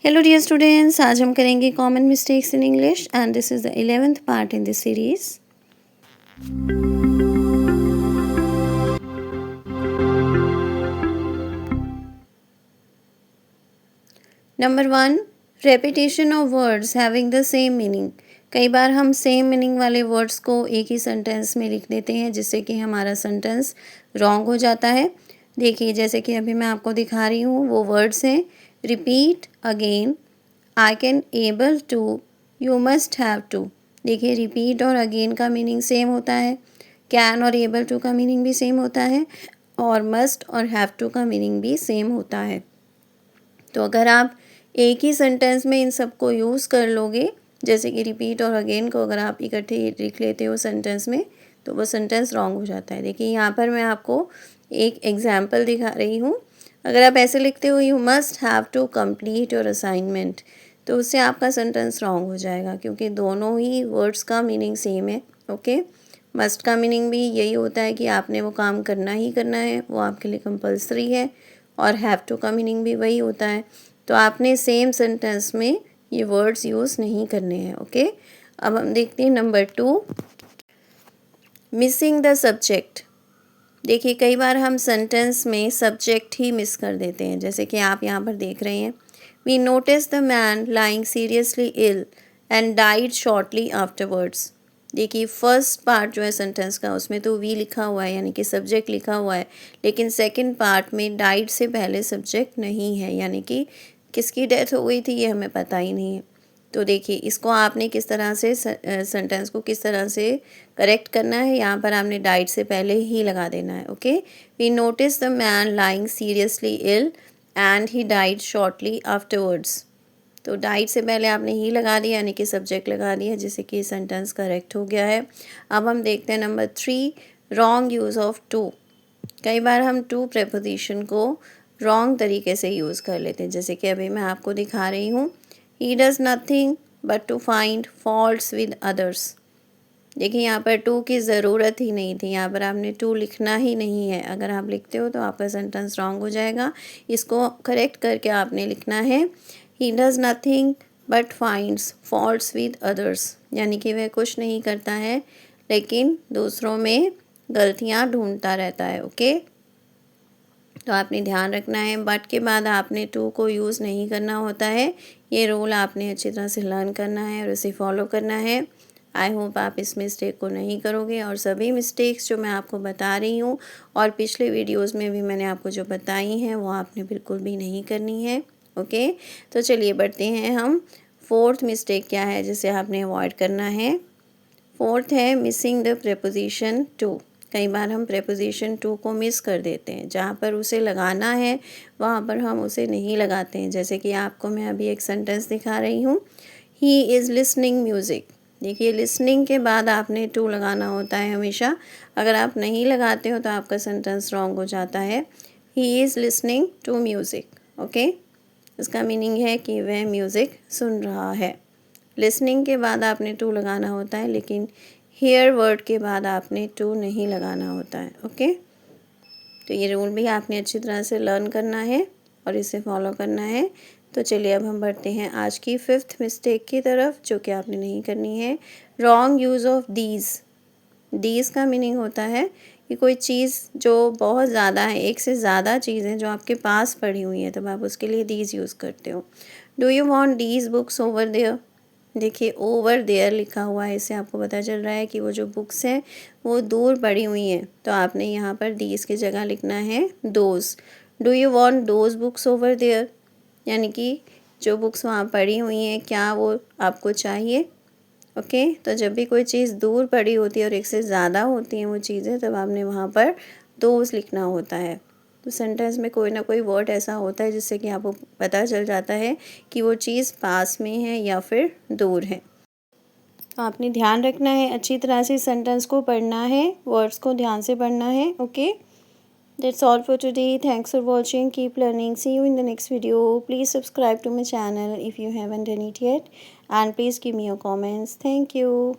Hello dear students, आज हम करेंगे common mistakes in English and this is the 11th part in this series. Number 1, repetition of words having the same meaning. कई बार हम same meaning वाले words को एक ही सेंटेंस में लिख देते हैं जिससे कि हमारा सेंटेंस रॉन्ग हो जाता है। देखिए, जैसे कि अभी मैं आपको दिखा रही हूँ, वो वर्ड्स हैं repeat again, I can able to, you must have to. देखिए, रिपीट और अगेन का मीनिंग सेम होता है, कैन और एबल टू का मीनिंग भी सेम होता है और मस्ट और हैव टू का मीनिंग भी सेम होता है। तो अगर आप एक ही सेंटेंस में इन सबको यूज़ कर लोगे, जैसे कि रिपीट और अगेन को अगर आप इकट्ठे लिख लेते हो सेंटेंस में, तो वो सेंटेंस रॉन्ग हो जाता है। देखिए, यहाँ पर मैं आपको एक एग्जाम्पल दिखा रही हूँ। अगर आप ऐसे लिखते हो you must have to complete your assignment, तो उससे आपका सेंटेंस रॉन्ग हो जाएगा क्योंकि दोनों ही वर्ड्स का मीनिंग सेम है। ओके, मस्ट का मीनिंग भी यही होता है कि आपने वो काम करना ही करना है, वो आपके लिए कंपलसरी है, और हैव टू का मीनिंग भी वही होता है। तो आपने सेम सेंटेंस में ये वर्ड्स यूज़ नहीं करने हैं। ओके, अब हम देखते हैं नंबर 2, मिसिंग द सब्जेक्ट। देखिए, कई बार हम सेंटेंस में सब्जेक्ट ही मिस कर देते हैं, जैसे कि आप यहाँ पर देख रहे हैं, we notice the man lying seriously ill and died shortly afterwards. देखिए, फर्स्ट पार्ट जो है सेंटेंस का, उसमें तो वी लिखा हुआ है यानी कि सब्जेक्ट लिखा हुआ है, लेकिन सेकंड पार्ट में डाइड से पहले सब्जेक्ट नहीं है, यानी कि किसकी डेथ हो गई थी ये हमें पता ही नहीं है। तो देखिए, इसको आपने किस तरह से सेंटेंस को किस तरह से करेक्ट करना है, यहाँ पर आपने डाइड से पहले ही लगा देना है। Okay, we notice the man lying seriously ill and he died shortly afterwards. तो डाइड से पहले आपने ही लगा दिया यानी कि सब्जेक्ट लगा दिया, जिससे कि सेंटेंस करेक्ट हो गया है। अब हम देखते हैं number 3, wrong use of too. कई बार हम टू प्रेपोजिशन को रॉन्ग तरीके से यूज़ कर लेते हैं, जैसे कि अभी मैं आपको दिखा रही हूँ, he does nothing but to find faults with others. देखिए, यहाँ पर टू की ज़रूरत ही नहीं थी, यहाँ पर आपने टू लिखना ही नहीं है। अगर आप लिखते हो तो आपका सेंटेंस रॉन्ग हो जाएगा। इसको करेक्ट करके आपने लिखना है, ही does nothing but finds faults with others, यानी कि वह कुछ नहीं करता है लेकिन दूसरों में गलतियाँ ढूंढता रहता है। ओके, तो आपने ध्यान रखना है, बट के बाद आपने टू को यूज़ नहीं करना होता है। ये रूल आपने अच्छी तरह से लर्न करना है और उसे फॉलो करना है। आई होप आप इस मिस्टेक को नहीं करोगे, और सभी मिस्टेक्स जो मैं आपको बता रही हूँ और पिछले वीडियोस में भी मैंने आपको जो बताई हैं वो आपने बिल्कुल भी नहीं करनी है। ओके, तो चलिए बढ़ते हैं हम। फोर्थ मिस्टेक क्या है जिसे आपने अवॉइड करना है? फोर्थ है मिसिंग द प्रेपोजिशन टू। कई बार हम प्रेपोजिशन टू को मिस कर देते हैं, जहाँ पर उसे लगाना है वहाँ पर हम उसे नहीं लगाते हैं। जैसे कि आपको मैं अभी एक सेंटेंस दिखा रही हूँ, ही इज़ लिसनिंग म्यूज़िक। देखिए, लिसनिंग के बाद आपने टू लगाना होता है हमेशा। अगर आप नहीं लगाते हो तो आपका सेंटेंस रॉन्ग हो जाता है। He is listening to music. Okay, इसका मीनिंग है कि वह म्यूज़िक सुन रहा है। लिसनिंग के बाद आपने टू लगाना होता है, लेकिन हेयर वर्ड के बाद आपने टू नहीं लगाना होता है। ओके, तो ये रूल भी आपने अच्छी तरह से लर्न करना है और इसे फॉलो करना है। तो चलिए अब हम बढ़ते हैं आज की फिफ्थ मिस्टेक की तरफ, जो कि आपने नहीं करनी है, wrong use of these. These का मीनिंग होता है कि कोई चीज़ जो बहुत ज़्यादा है, एक से ज़्यादा चीज़ें जो आपके पास पड़ी हुई हैं, तब आप उसके लिए दीज यूज़ करते हो। Do you want these books over there? देखिए, ओवर देयर लिखा हुआ है, इससे आपको पता चल रहा है कि वो जो बुक्स हैं वो दूर पड़ी हुई हैं, तो आपने यहाँ पर दीज की जगह लिखना है those. Do you want those books over there, यानी कि जो बुक्स वहाँ पड़ी हुई हैं क्या वो आपको चाहिए? ओके, तो जब भी कोई चीज़ दूर पड़ी होती है और एक से ज़्यादा होती हैं वो चीज़ें, तब आपने वहाँ पर दोज लिखना होता है। तो सेंटेंस में कोई ना कोई वर्ड ऐसा होता है जिससे कि आपको पता चल जाता है कि वो चीज़ पास में है या फिर दूर है। तो आपने ध्यान रखना है, अच्छी तरह से सेंटेंस को पढ़ना है, वर्ड्स को ध्यान से पढ़ना है। Okay, that's all for today. Thanks for watching, keep learning, see you in the next video. Please subscribe to my channel if you haven't done it yet, and please give me your comments. Thank you.